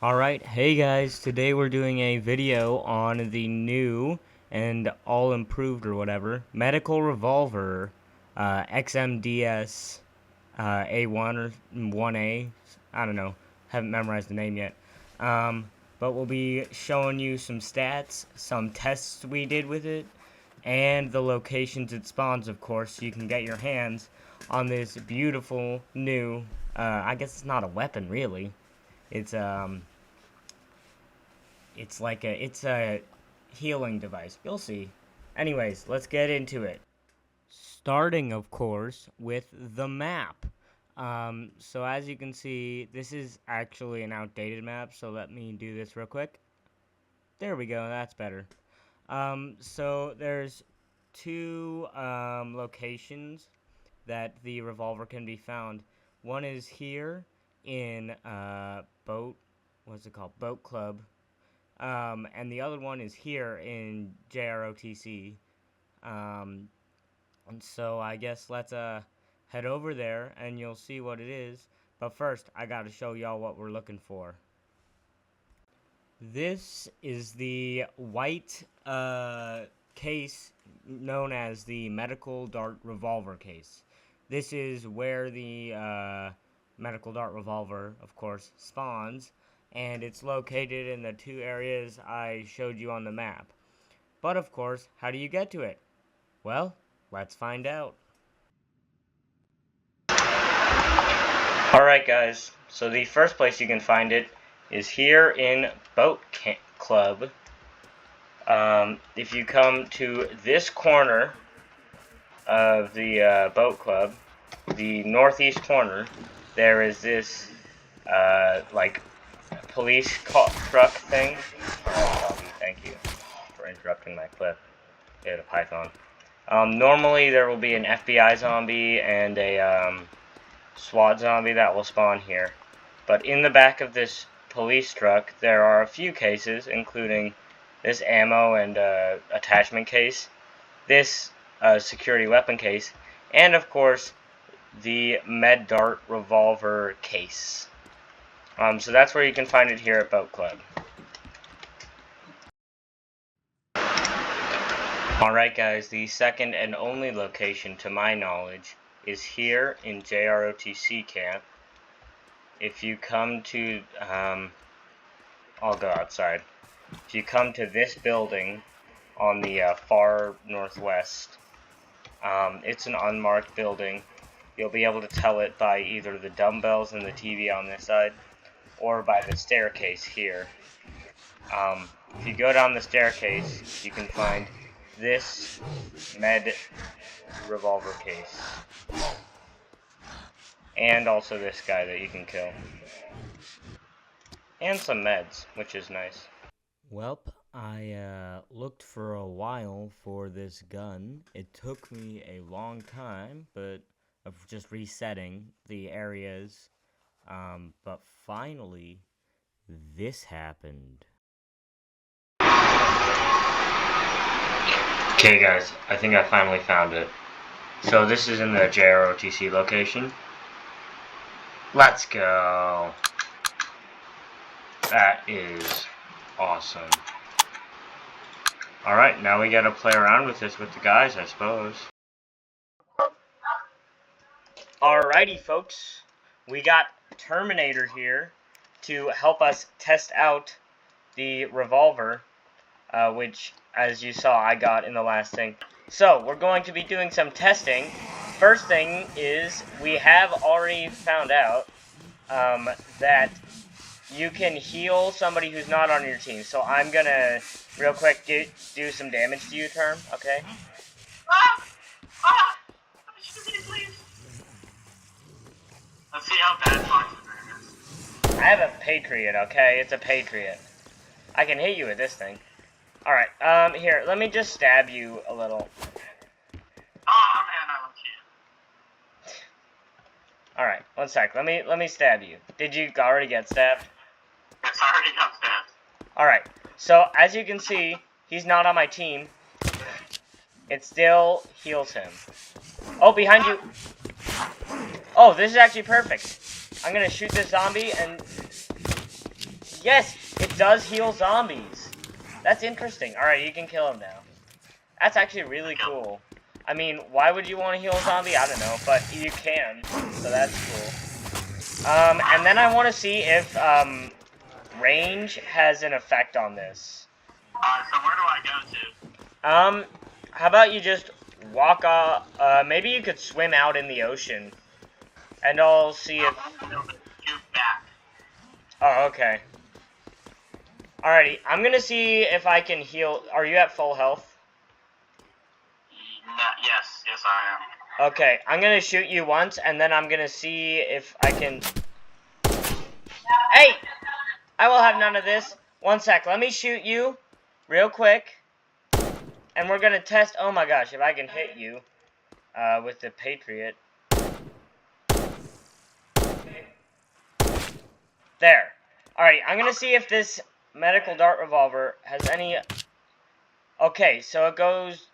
Alright, hey guys, today we're doing a video on the new and all improved or whatever medical revolver XMDS A1 or 1A. I don't know, haven't memorized the name yet. But we'll be showing you some stats, some tests we did with it, and the locations it spawns, of course, so you can get your hands on this beautiful new, I guess it's not a weapon really. It's it's a healing device. You'll see. Anyways, let's get into it. Starting, of course, with the map. So as you can see, this is actually an outdated map, so let me do this real quick. There we go, that's better. So there's two locations that the revolver can be found. One is here in what's it called? Boat Club. And the other one is here in JROTC. And so I guess let's head over there and you'll see what it is. But first, I gotta show y'all what we're looking for. This is the white case known as the medical dart revolver case. This is where the medical dart revolver, of course, spawns, and it's located in the two areas I showed you on the map. But of course, how do you get to it? Well, let's find out. Alright guys, so the first place you can find it is here in Boat Club. If you come to this corner of the Boat Club, the northeast corner, there is this like police truck thing. Thank you for interrupting my clip. Get a python. Normally there will be an FBI zombie and a SWAT zombie that will spawn here, but in the back of this police truck there are a few cases, including this ammo and attachment case, this security weapon case, and of course the med dart revolver case. So that's where you can find it here at Boat Club. Alright guys, the second and only location to my knowledge is here in JROTC camp. If you come to, I'll go outside. If you come to this building on the far northwest, it's an unmarked building. You'll be able to tell it by either the dumbbells and the TV on this side, or by the staircase here. If you go down the staircase, you can find this med revolver case. And also this guy that you can kill. And some meds, which is nice. Welp, I looked for a while for this gun. It took me a long time, but of just resetting the areas. But finally, this happened. Okay guys, I think I finally found it. So this is in the JROTC location. Let's go. That is awesome. Alright, now we gotta play around with this with the guys, I suppose. Alrighty folks, we got Terminator here to help us test out the revolver, which, as you saw, I got in the last thing. So, we're going to be doing some testing. First thing is, we have already found out that you can heal somebody who's not on your team. So I'm gonna, real quick, do some damage to you, Term, okay? Let's see how bad Fox's is. I have a Patriot, okay? It's a Patriot. I can hit you with this thing. Alright, here, let me just stab you a little. Oh man, I love you. Alright, one sec, let me stab you. Did you already get stabbed? Yes, I already got stabbed. Alright, so as you can see, he's not on my team. It still heals him. Oh, behind you. Oh, this is actually perfect. I'm gonna shoot this zombie and Yes, it does heal zombies. That's interesting. Alright, you can kill him now. That's actually really cool. I mean, why would you want to heal a zombie? I don't know, but you can, so that's cool. And then I want to see if, range has an effect on this. So where do I go to? How about you just walk off, maybe you could swim out in the ocean, and I'll see if... Shoot back. Oh, okay. Alrighty, I'm gonna see if I can heal. Are you at full health? Yes, I am. Okay, I'm gonna shoot you once, and then I'm gonna see if I can... Hey! I will have none of this. One sec, let me shoot you real quick. And we're gonna test... Oh my gosh, if I can hit you with the Patriot. There. Alright, I'm gonna see if this medical dart revolver has any... Okay, so it goes...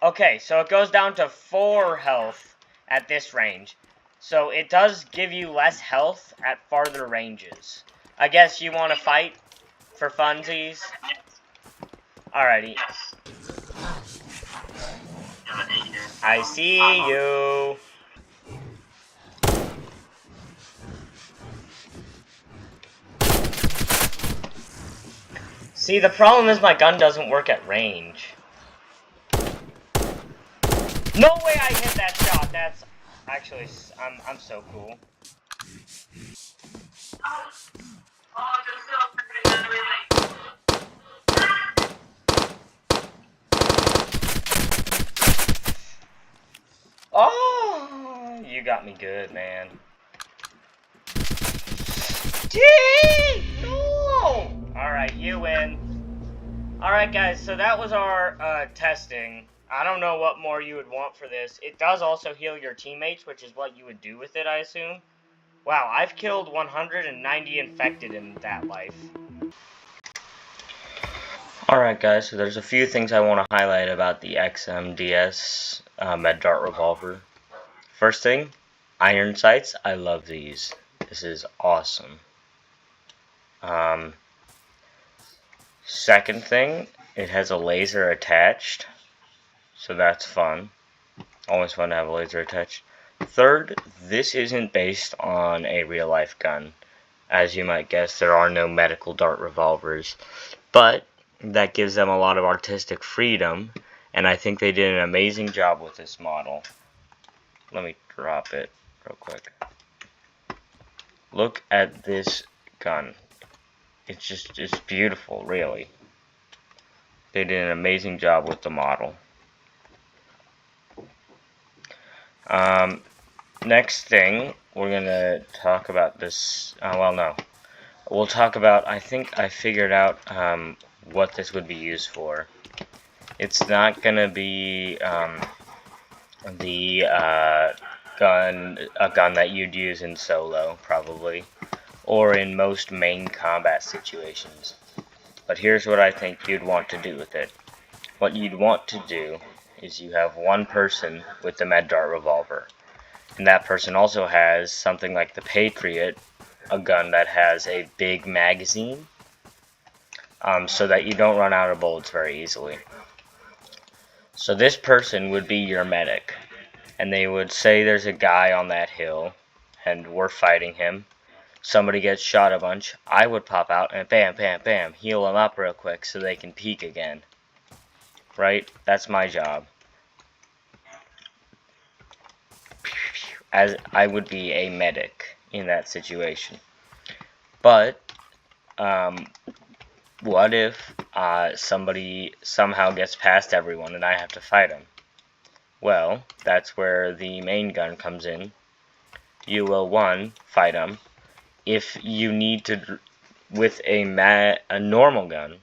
Okay, so it goes down to 4 health at this range. So it does give you less health at farther ranges. I guess you want to fight for funsies? Alrighty. Yes. I see you. See, the problem is my gun doesn't work at range. No way I hit that shot. That's actually, I'm so cool. Oh, you got me good, man. Gee, no! Alright, you win. Alright, guys, so that was our testing. I don't know what more you would want for this. It does also heal your teammates, which is what you would do with it, I assume. Wow, I've killed 190 infected in that life. Alright guys, so there's a few things I want to highlight about the XMDS med dart revolver. First thing, iron sights. I love these. This is awesome. Second thing, it has a laser attached. So that's fun. Always fun to have a laser attached. Third, this isn't based on a real life gun. As you might guess, there are no medical dart revolvers. But that gives them a lot of artistic freedom, and I think they did an amazing job with this model. Let me drop it real quick. Look at this gun. It's beautiful, really. They did an amazing job with the model. Next thing, we're gonna talk about this, well, no. We'll talk about, I think I figured out, what this would be used for. It's not gonna be, a gun that you'd use in solo, probably, or in most main combat situations. But here's what I think you'd want to do with it. What you'd want to do is you have one person with the med dart revolver, and that person also has something like the Patriot, a gun that has a big magazine, so that you don't run out of bullets very easily. So this person would be your medic, and they would say there's a guy on that hill, and we're fighting him. Somebody gets shot a bunch, I would pop out and bam, bam, bam, heal them up real quick so they can peek again. Right? That's my job. As I would be a medic in that situation. But, what if somebody somehow gets past everyone and I have to fight them? Well, that's where the main gun comes in. You will, one, fight them. If you need to, with a normal gun,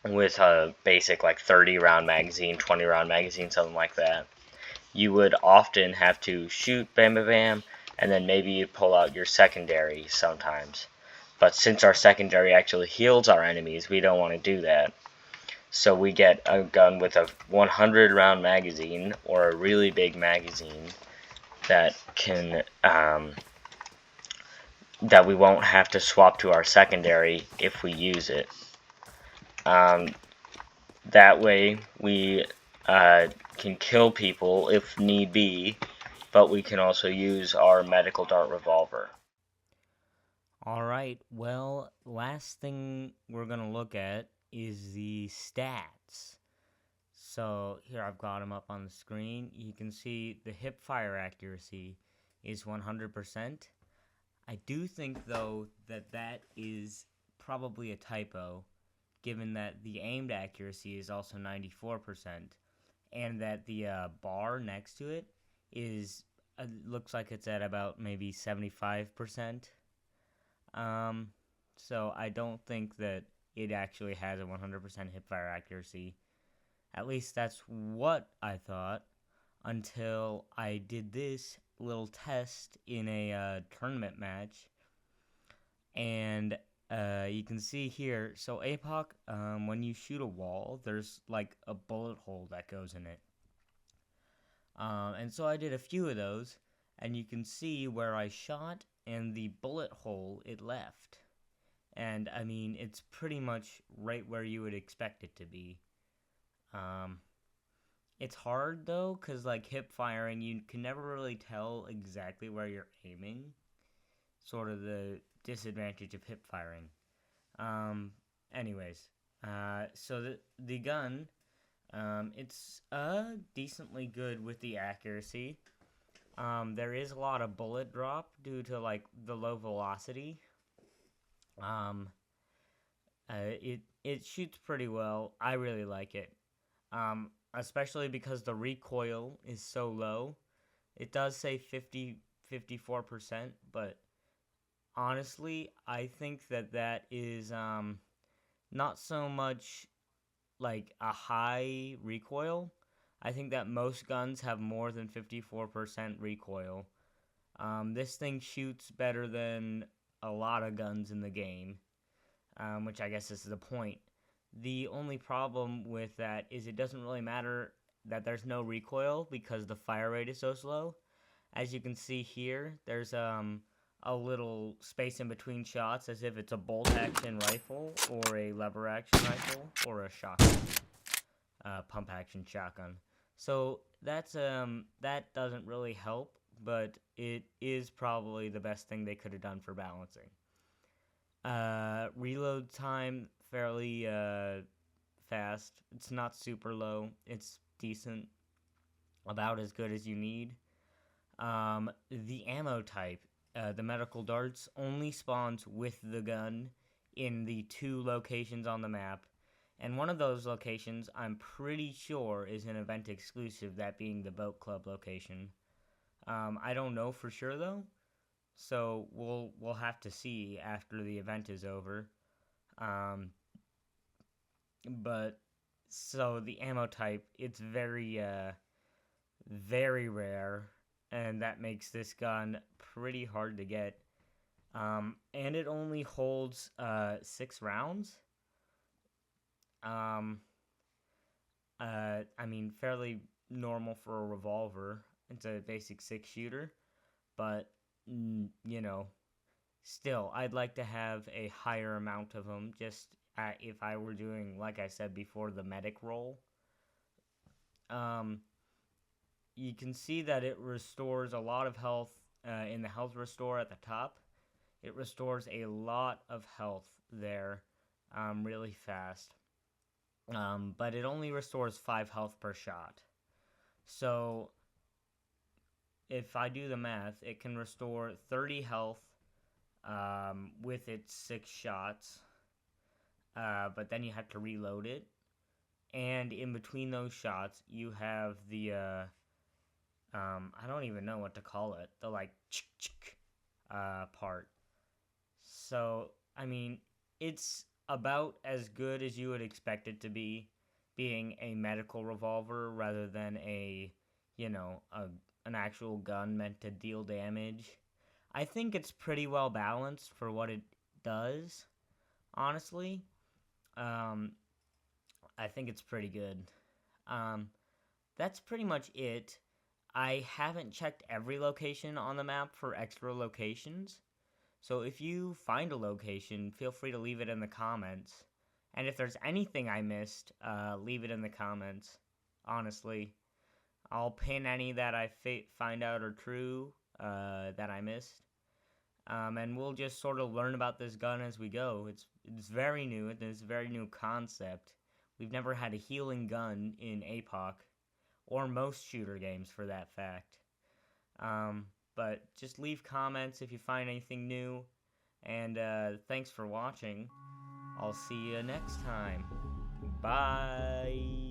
with a basic like 30 round magazine, 20 round magazine, something like that, you would often have to shoot bam bam bam, and then maybe you pull out your secondary sometimes. But since our secondary actually heals our enemies, we don't want to do that. So we get a gun with a 100 round magazine, or a really big magazine, that can that we won't have to swap to our secondary if we use it. That way we can kill people if need be, but we can also use our medical dart revolver. Alright, well, last thing we're going to look at is the stats. So here I've got them up on the screen. You can see the hip fire accuracy is 100%. I do think, though, that that is probably a typo, given that the aimed accuracy is also 94%, and that the bar next to it is looks like it's at about maybe 75%. So I don't think that it actually has a 100% hip fire accuracy. At least that's what I thought until I did this little test in a tournament match. And you can see here, so APOC, when you shoot a wall, there's like a bullet hole that goes in it. And so I did a few of those, and you can see where I shot and the bullet hole it left. And I mean, it's pretty much right where you would expect it to be. It's hard though, because like hip firing, you can never really tell exactly where you're aiming. Sort of the disadvantage of hip firing. Anyways, so the gun, it's decently good with the accuracy. There is a lot of bullet drop due to like the low velocity. It shoots pretty well. I really like it. Especially because the recoil is so low. It does say 54%, but honestly, I think that is not so much like a high recoil. I think that most guns have more than 54% recoil. This thing shoots better than a lot of guns in the game, which I guess is the point. The only problem with that is it doesn't really matter that there's no recoil because the fire rate is so slow. As you can see here, there's a little space in between shots as if it's a bolt action rifle or a lever action rifle or a shotgun, pump action shotgun. So that's that doesn't really help, but it is probably the best thing they could have done for balancing. Reload time fairly fast. It's not super low. It's decent, about as good as you need. The ammo type, the medical darts, only spawns with the gun in the 2 locations on the map. And one of those locations, I'm pretty sure, is an event exclusive, that being the boat club location. I don't know for sure though, so we'll have to see after the event is over. But so the ammo type, it's very very rare, and that makes this gun pretty hard to get. And it only holds 6 rounds. I mean, fairly normal for a revolver. It's a basic 6 shooter, but you know, still, I'd like to have a higher amount of them, just if I were doing, like I said before, the medic role. You can see that it restores a lot of health in the health restore at the top. It restores a lot of health there really fast. But it only restores 5 health per shot. So if I do the math, it can restore 30 health with its 6 shots. But then you have to reload it. And in between those shots, you have the I don't even know what to call it. The like part. So, I mean, it's about as good as you would expect it to be, being a medical revolver rather than a, an actual gun meant to deal damage. I think it's pretty well balanced for what it does, honestly. I think it's pretty good. That's pretty much it. I haven't checked every location on the map for extra locations. So if you find a location, feel free to leave it in the comments. And if there's anything I missed, leave it in the comments. Honestly, I'll pin any that I find out are true that I missed. And we'll just sort of learn about this gun as we go. It's very new. It's a very new concept. We've never had a healing gun in APOC, or most shooter games for that fact. But just leave comments if you find anything new. And thanks for watching. I'll see you next time. Bye.